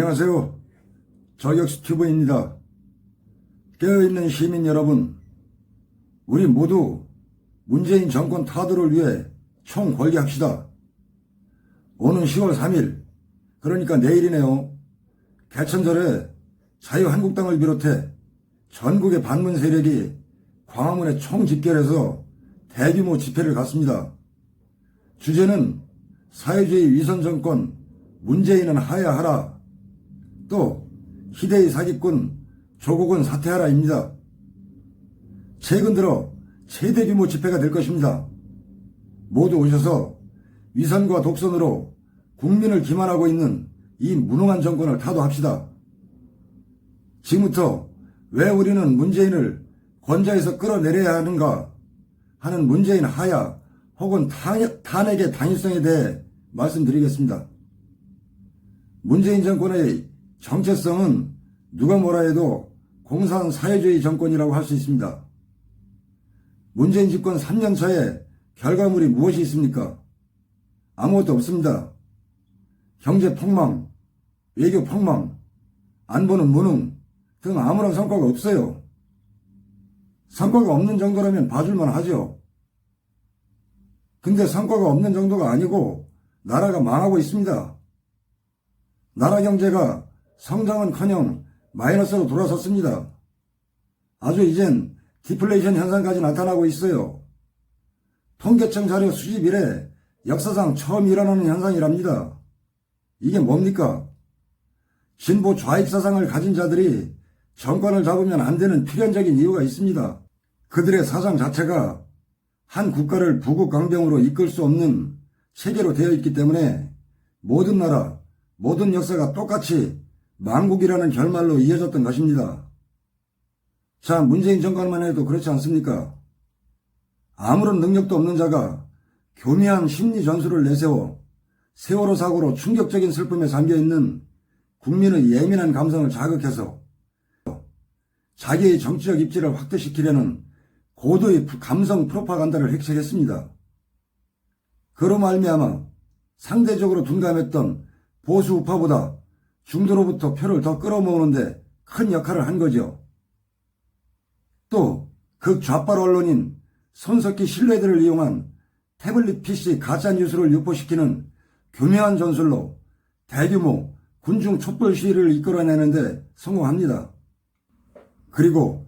안녕하세요. 저격수튜브입니다. 깨어있는 시민 여러분, 우리 모두 문재인 정권 타도를 위해 총궐기합시다. 오는 10월 3일, 그러니까 내일이네요. 개천절에 자유한국당을 비롯해 전국의 반문 세력이 광화문에 총집결해서 대규모 집회를 갖습니다. 주제는 사회주의 위선정권 문재인은 하야하라, 또 희대의 사기꾼 조국은 사퇴하라입니다. 최근 들어 최대 규모 집회가 될 것입니다. 모두 오셔서 위선과 독선으로 국민을 기만하고 있는 이 무능한 정권을 타도합시다. 지금부터 왜 우리는 문재인을 권좌에서 끌어내려야 하는가 하는 문재인 하야 혹은 탄핵의 당위성에 대해 말씀드리겠습니다. 문재인 정권의 정체성은 누가 뭐라 해도 공산 사회주의 정권이라고 할 수 있습니다. 문재인 집권 3년 차에 결과물이 무엇이 있습니까? 아무것도 없습니다. 경제 폭망, 외교 폭망, 안보는 무능 등 아무런 성과가 없어요. 성과가 없는 정도라면 봐줄만 하죠. 근데 성과가 없는 정도가 아니고 나라가 망하고 있습니다. 나라 경제가 성장은커녕 마이너스로 돌아섰습니다. 아주 이젠 디플레이션 현상까지 나타나고 있어요. 통계청 자료 수집 이래 역사상 처음 일어나는 현상이랍니다. 이게 뭡니까? 진보 좌익 사상을 가진 자들이 정권을 잡으면 안 되는 필연적인 이유가 있습니다. 그들의 사상 자체가 한 국가를 부국강병으로 이끌 수 없는 체계로 되어 있기 때문에 모든 나라, 모든 역사가 똑같이 망국이라는 결말로 이어졌던 것입니다. 자, 문재인 정권만 해도 그렇지 않습니까? 아무런 능력도 없는 자가 교묘한 심리 전술을 내세워 세월호 사고로 충격적인 슬픔에 잠겨있는 국민의 예민한 감성을 자극해서 자기의 정치적 입지를 확대시키려는 고도의 감성 프로파간다를 획책했습니다. 그로 말미암아 상대적으로 둔감했던 보수 우파보다 중도로부터 표를 더 끌어모으는데 큰 역할을 한 거죠. 또 극좌빨 언론인 손석희 신뢰들을 이용한 태블릿 PC 가짜뉴스를 유포시키는 교묘한 전술로 대규모 군중 촛불 시위를 이끌어내는데 성공합니다. 그리고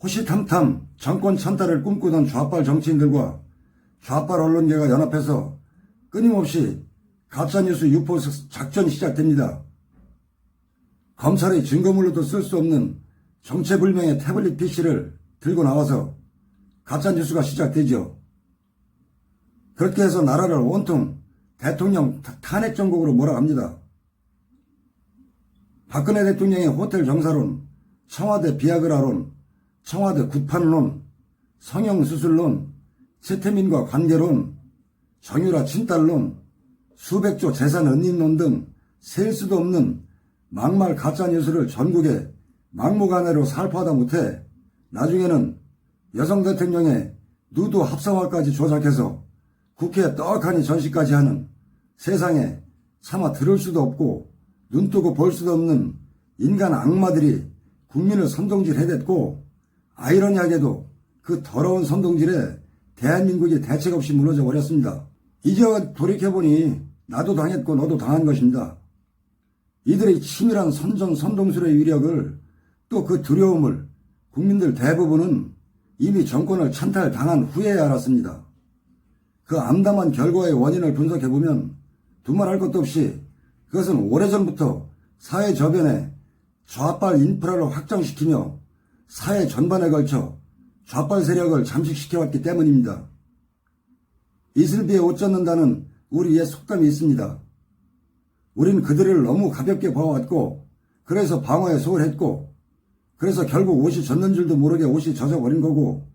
호시탐탐 정권 찬탈을 꿈꾸던 좌빨 정치인들과 좌빨 언론계가 연합해서 끊임없이 가짜뉴스 유포 작전이 시작됩니다. 검찰의 증거물로도 쓸 수 없는 정체불명의 태블릿 PC를 들고 나와서 가짜뉴스가 시작되죠. 그렇게 해서 나라를 온통 대통령 탄핵 정국으로 몰아갑니다. 박근혜 대통령의 호텔 정사론, 청와대 비아그라론, 청와대 구판론, 성형수술론, 최태민과 관계론, 정유라 친딸론, 수백조 재산 은닉론 등 셀 수도 없는 막말 가짜뉴스를 전국에 막무가내로 살포하다 못해 나중에는 여성 대통령의 누드 합성화까지 조작해서 국회에 떡하니 전시까지 하는 세상에 차마 들을 수도 없고 눈뜨고 볼 수도 없는 인간 악마들이 국민을 선동질해댔고, 아이러니하게도 그 더러운 선동질에 대한민국이 대책 없이 무너져 버렸습니다. 이제 돌이켜보니 나도 당했고 너도 당한 것입니다. 이들의 치밀한 선동술의 위력을, 또 그 두려움을 국민들 대부분은 이미 정권을 찬탈당한 후에야 알았습니다. 그 암담한 결과의 원인을 분석해보면 두말할 것도 없이 그것은 오래전부터 사회 저변에 좌빨 인프라를 확장시키며 사회 전반에 걸쳐 좌빨 세력을 잠식시켜왔기 때문입니다. 이슬비에 옷 젖는다는 우리 옛 속담이 있습니다. 우린 그들을 너무 가볍게 봐왔고, 그래서 방어에 소홀했고, 그래서 결국 옷이 젖는 줄도 모르게 옷이 젖어버린 거고,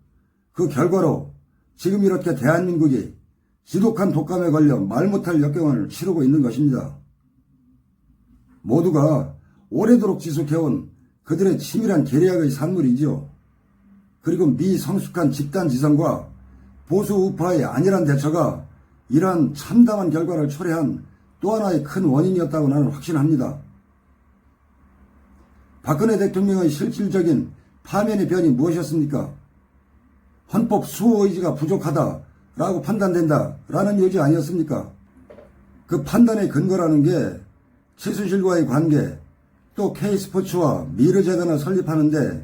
그 결과로 지금 이렇게 대한민국이 지독한 독감에 걸려 말 못할 역경을 치르고 있는 것입니다. 모두가 오래도록 지속해온 그들의 치밀한 계략의 산물이지요. 그리고 미성숙한 집단지성과 보수 우파의 안일한 대처가 이러한 참담한 결과를 초래한 또 하나의 큰 원인이었다고 나는 확신합니다. 박근혜 대통령의 실질적인 파면의 변이 무엇이었습니까? 헌법 수호 의지가 부족하다라고 판단된다라는 요지 아니었습니까? 그 판단의 근거라는 게 최순실과의 관계, 또 K스포츠와 미르재단을 설립하는데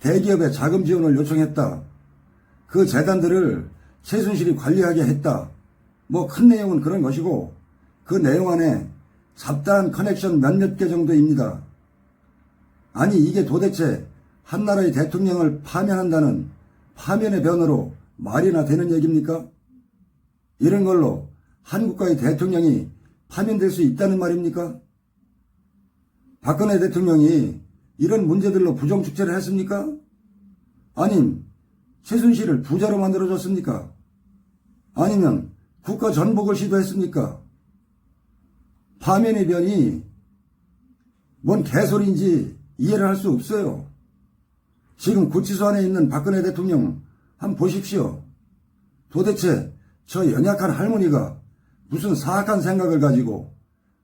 대기업의 자금 지원을 요청했다. 그 재단들을 최순실이 관리하게 했다. 뭐 큰 내용은 그런 것이고 그 내용 안에 잡다한 커넥션 몇몇 개 정도입니다. 아니 이게 도대체 한 나라의 대통령을 파면한다는 파면의 변으로 말이나 되는 얘기입니까? 이런 걸로 한 국가의 대통령이 파면될 수 있다는 말입니까? 박근혜 대통령이 이런 문제들로 부정축제를 했습니까? 아님 최순실을 부자로 만들어줬습니까? 아니면 국가 전복을 시도했습니까? 파면의 변이 뭔 개소리인지 이해를 할 수 없어요. 지금 구치소 안에 있는 박근혜 대통령 한번 보십시오. 도대체 저 연약한 할머니가 무슨 사악한 생각을 가지고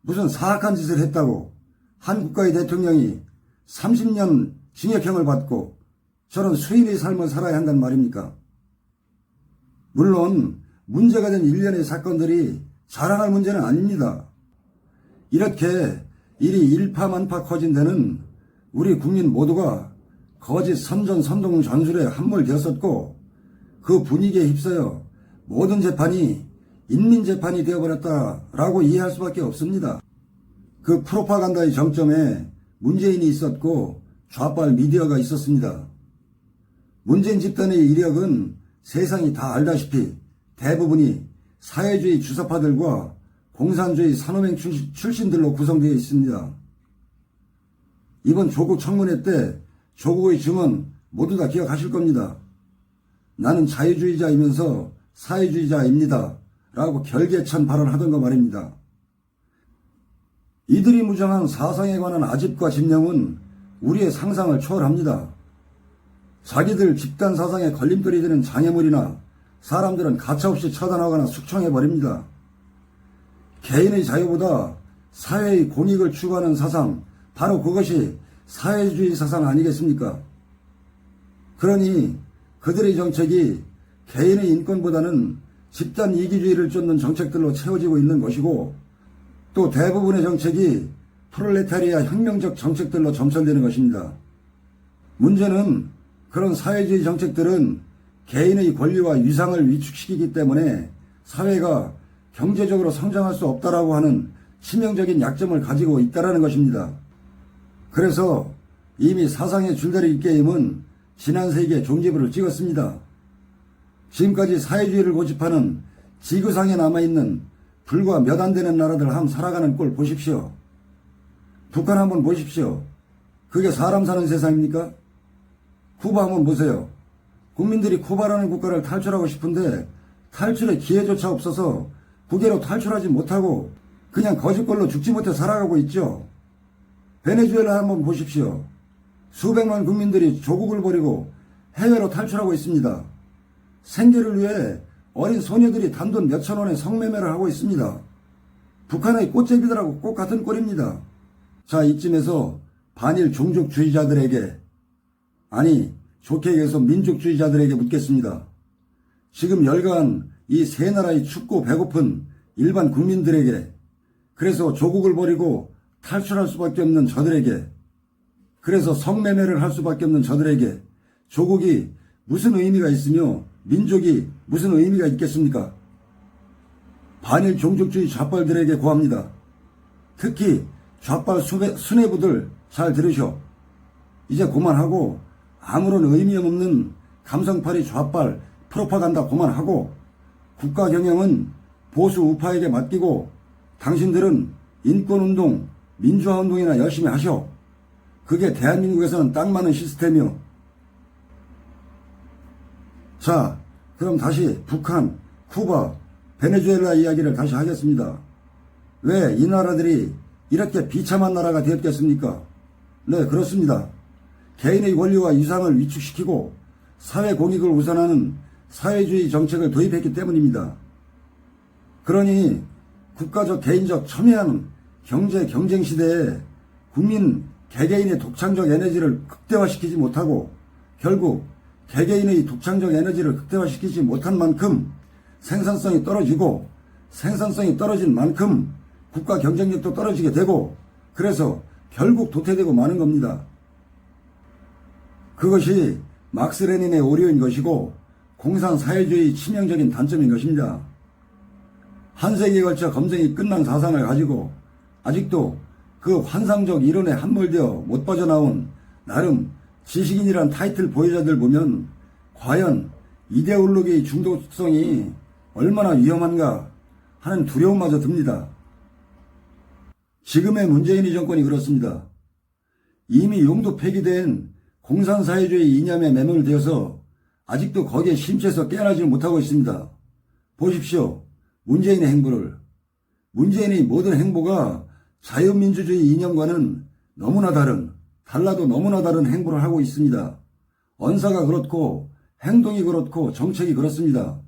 무슨 사악한 짓을 했다고 한 국가의 대통령이 30년 징역형을 받고 저런 수인의 삶을 살아야 한단 말입니까? 물론 문제가 된 일련의 사건들이 자랑할 문제는 아닙니다. 이렇게 일이 일파만파 커진 데는 우리 국민 모두가 거짓 선전 선동 전술에 함몰되었었고 그 분위기에 휩싸여 모든 재판이 인민재판이 되어버렸다라고 이해할 수밖에 없습니다. 그 프로파간다의 정점에 문재인이 있었고 좌빨 미디어가 있었습니다. 문재인 집단의 이력은 세상이 다 알다시피 대부분이 사회주의 주사파들과 공산주의 산업행 출신들로 구성되어 있습니다. 이번 조국 청문회 때 조국의 증언 모두 다 기억하실 겁니다. 나는 자유주의자이면서 사회주의자입니다. 라고 결계찬 발언하던 거 말입니다. 이들이 무장한 사상에 관한 아집과 집념은 우리의 상상을 초월합니다. 자기들 집단 사상에 걸림돌이 되는 장애물이나 사람들은 가차없이 처단하거나 숙청해버립니다. 개인의 자유보다 사회의 공익을 추구하는 사상, 바로 그것이 사회주의 사상 아니겠습니까? 그러니 그들의 정책이 개인의 인권보다는 집단 이기주의를 쫓는 정책들로 채워지고 있는 것이고 또 대부분의 정책이 프롤레타리아 혁명적 정책들로 점철되는 것입니다. 문제는 그런 사회주의 정책들은 개인의 권리와 위상을 위축시키기 때문에 사회가 경제적으로 성장할 수 없다라고 하는 치명적인 약점을 가지고 있다는 것입니다. 그래서 이미 사상의 줄다리기 게임은 지난 세기에 종지부를 찍었습니다. 지금까지 사회주의를 고집하는 지구상에 남아있는 불과 몇 안 되는 나라들 한번 살아가는 꼴 보십시오. 북한 한번 보십시오. 그게 사람 사는 세상입니까? 쿠바 한번 보세요. 국민들이 쿠바라는 국가를 탈출하고 싶은데 탈출의 기회조차 없어서 국외로 탈출하지 못하고 그냥 거짓골로 죽지 못해 살아가고 있죠. 베네수엘라 한번 보십시오. 수백만 국민들이 조국을 버리고 해외로 탈출하고 있습니다. 생계를 위해 어린 소녀들이 단돈 몇천 원에 성매매를 하고 있습니다. 북한의 꽃제비들하고 똑같은 꼴입니다. 자, 이쯤에서 반일 종족주의자들에게, 아니 좋게 얘기해서 민족주의자들에게 묻겠습니다. 지금 열간 이 세 나라의 춥고 배고픈 일반 국민들에게, 그래서 조국을 버리고 탈출할 수밖에 없는 저들에게, 그래서 성매매를 할 수밖에 없는 저들에게 조국이 무슨 의미가 있으며 민족이 무슨 의미가 있겠습니까? 반일 종족주의 좌빨들에게 고합니다. 특히 좌빨 수뇌부들 잘 들으셔. 이제 그만하고 아무런 의미 없는 감성팔이 좌빨 프로파간다 그만하고 국가 경영은 보수 우파에게 맡기고 당신들은 인권운동, 민주화운동이나 열심히 하셔. 그게 대한민국에서는 딱 맞는 시스템이요. 자, 그럼 다시 북한, 쿠바, 베네수엘라 이야기를 다시 하겠습니다. 왜 이 나라들이 이렇게 비참한 나라가 되었겠습니까? 네, 그렇습니다. 개인의 권리와 위상을 위축시키고 사회 공익을 우선하는 사회주의 정책을 도입했기 때문입니다. 그러니 국가적 개인적 첨예한 경제 경쟁 시대에 국민 개개인의 독창적 에너지를 극대화시키지 못하고 결국 개개인의 독창적 에너지를 극대화시키지 못한 만큼 생산성이 떨어지고 생산성이 떨어진 만큼 국가 경쟁력도 떨어지게 되고 그래서 결국 도태되고 마는 겁니다. 그것이 막스 레닌의 오류인 것이고 공산사회주의 치명적인 단점인 것입니다. 한 세기에 걸쳐 검증이 끝난 사상을 가지고 아직도 그 환상적 이론에 함몰되어 못 빠져나온 나름 지식인이란 타이틀 보유자들 보면 과연 이데올로기의 중독성이 얼마나 위험한가 하는 두려움마저 듭니다. 지금의 문재인이 정권이 그렇습니다. 이미 용도 폐기된 공산사회주의 이념에 매몰되어서 아직도 거기에 심취해서 깨어나지 못하고 있습니다. 보십시오. 문재인의 행보를. 문재인의 모든 행보가 자유민주주의 이념과는 너무나 달라도 너무나 다른 행보를 하고 있습니다. 언사가 그렇고 행동이 그렇고 정책이 그렇습니다.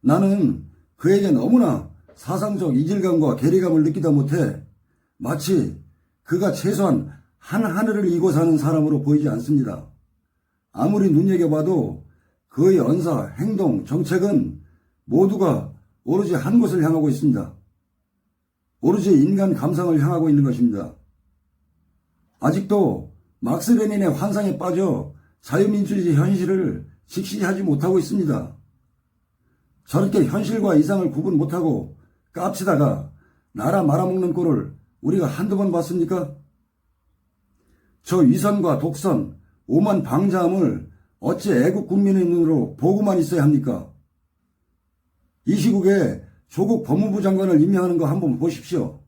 나는 그에게 너무나 사상적 이질감과 괴리감을 느끼다 못해 마치 그가 최소한 한 하늘을 이고 사는 사람으로 보이지 않습니다. 아무리 눈여겨봐도 그의 언사, 행동, 정책은 모두가 오로지 한 곳을 향하고 있습니다. 오로지 인간 감상을 향하고 있는 것입니다. 아직도 막스 레닌의 환상에 빠져 자유민주주의 현실을 직시하지 못하고 있습니다. 저렇게 현실과 이상을 구분 못하고 깝치다가 나라 말아먹는 꼴을 우리가 한두 번 봤습니까? 저 위선과 독선, 오만 방자함을 어찌 애국 국민의 눈으로 보고만 있어야 합니까? 이 시국에 조국 법무부 장관을 임명하는 거 한번 보십시오.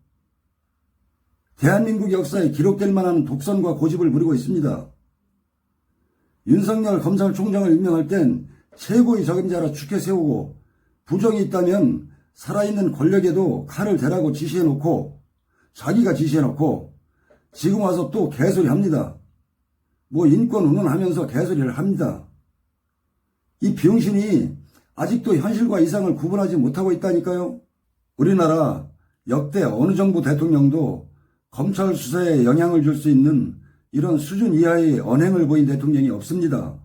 대한민국 역사에 기록될 만한 독선과 고집을 부리고 있습니다. 윤석열 검찰총장을 임명할 땐 최고의 적임자라 축해 세우고 부정이 있다면 살아있는 권력에도 칼을 대라고 지시해놓고 자기가 지시해놓고 지금 와서 또 개소리 합니다. 뭐 인권 운운하면서 개소리를 합니다. 이 병신이 아직도 현실과 이상을 구분하지 못하고 있다니까요. 우리나라 역대 어느 정부 대통령도 검찰 수사에 영향을 줄 수 있는 이런 수준 이하의 언행을 보인 대통령이 없습니다.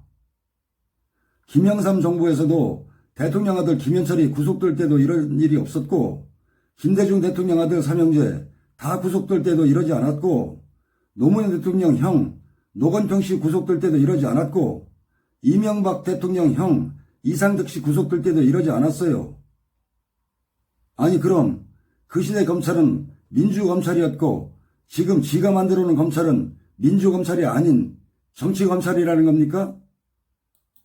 김영삼 정부에서도 대통령 아들 김현철이 구속될 때도 이런 일이 없었고 김대중 대통령 아들 삼형제 다 구속될 때도 이러지 않았고 노무현 대통령 형 노건평 씨 구속될 때도 이러지 않았고 이명박 대통령 형 이상득 씨 구속될 때도 이러지 않았어요. 아니 그럼 그 시대 검찰은 민주검찰이었고 지금 지가 만들어 놓은 검찰은 민주검찰이 아닌 정치검찰이라는 겁니까?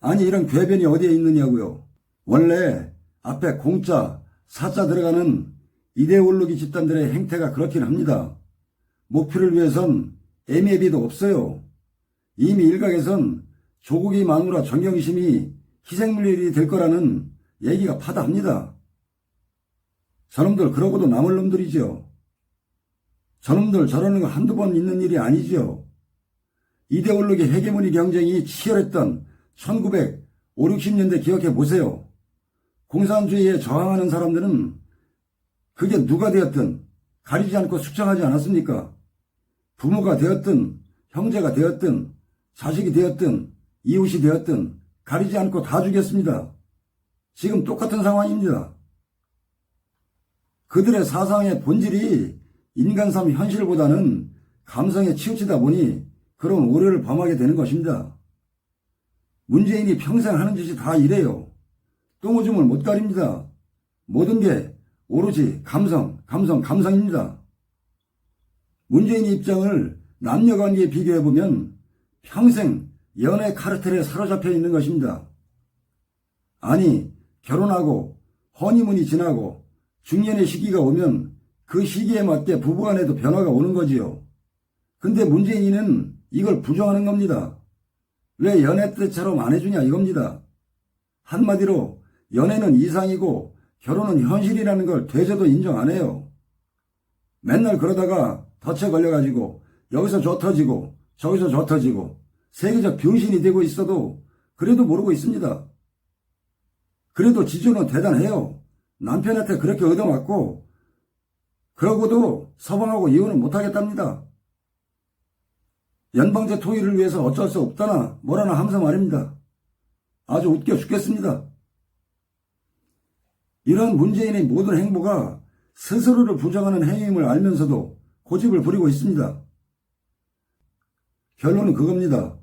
아니 이런 궤변이 어디에 있느냐고요. 원래 앞에 공자, 사자 들어가는 이데올로기 집단들의 행태가 그렇긴 합니다. 목표를 위해선 애매비도 없어요. 이미 일각에선 조국의 마누라 정경심이 희생물이 될 거라는 얘기가 파다합니다. 저놈들 그러고도 남을 놈들이죠. 저놈들 저러는 거 한두 번 있는 일이 아니죠. 이데올로기 헤게모니 경쟁이 치열했던 1950, 60년대 기억해 보세요. 공산주의에 저항하는 사람들은 그게 누가 되었든 가리지 않고 숙청하지 않았습니까? 부모가 되었든 형제가 되었든 자식이 되었든 이웃이 되었든 가리지 않고 다 죽였습니다. 지금 똑같은 상황입니다. 그들의 사상의 본질이 인간삼 현실보다는 감성에 치우치다 보니 그런 오류를 범하게 되는 것입니다. 문재인이 평생 하는 짓이 다 이래요. 똥오줌을 못 가립니다. 모든 게 오로지 감성입니다. 문재인의 입장을 남녀관계에 비교해보면 평생 연애 카르텔에 사로잡혀 있는 것입니다. 아니 결혼하고 허니문이 지나고 중년의 시기가 오면 그 시기에 맞게 부부간에도 변화가 오는 거지요. 근데 문재인은 이걸 부정하는 겁니다. 왜 연애 때처럼 안 해주냐 이겁니다. 한마디로 연애는 이상이고 결혼은 현실이라는 걸 되져도 인정 안 해요. 맨날 그러다가 덫에 걸려가지고 여기서 저 터지고 저기서 저 터지고 세계적 병신이 되고 있어도 그래도 모르고 있습니다. 그래도 지조는 대단해요. 남편한테 그렇게 얻어맞고 그러고도 서방하고 이혼은 못하겠답니다. 연방제 통일을 위해서 어쩔 수 없다나 뭐라나 하면서 말입니다. 아주 웃겨 죽겠습니다. 이런 문재인의 모든 행보가 스스로를 부정하는 행위임을 알면서도 고집을 부리고 있습니다. 결론은 그겁니다.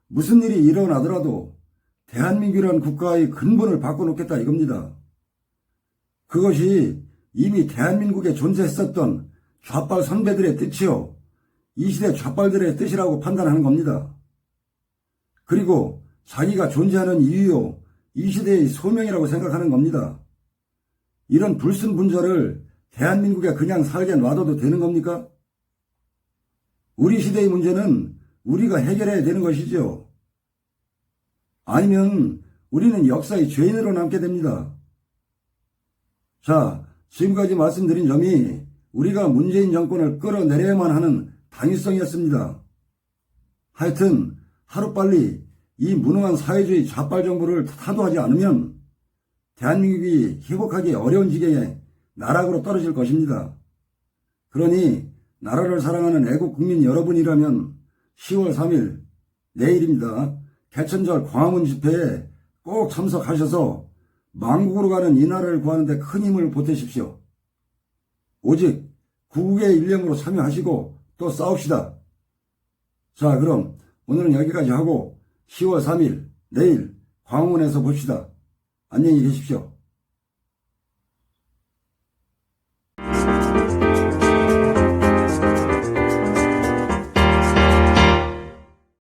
무슨 일이 일어나더라도 대한민국이라는 국가의 근본을 바꿔놓겠다 이겁니다. 그것이 이미 대한민국에 존재했었던 좌빨 선배들의 뜻이요, 이 시대 좌빨들의 뜻이라고 판단하는 겁니다. 그리고 자기가 존재하는 이유요, 이 시대의 소명이라고 생각하는 겁니다. 이런 불순분자를 대한민국에 그냥 살게 놔둬도 되는 겁니까? 우리 시대의 문제는 우리가 해결해야 되는 것이죠. 아니면 우리는 역사의 죄인으로 남게 됩니다. 자, 지금까지 말씀드린 점이 우리가 문재인 정권을 끌어내려야만 하는 당위성이었습니다. 하여튼 하루빨리 이 무능한 사회주의 좌빨 정부를 타도하지 않으면 대한민국이 회복하기 어려운 지경에 나락으로 떨어질 것입니다. 그러니 나라를 사랑하는 애국 국민 여러분이라면 10월 3일 내일입니다. 개천절 광화문 집회에 꼭 참석하셔서 망국으로 가는 이 나라를 구하는 데 큰 힘을 보태십시오. 오직 구국의 일념으로 참여하시고 또 싸웁시다. 자, 그럼 오늘은 여기까지 하고 10월 3일 내일 광화문에서 봅시다. 안녕히 계십시오.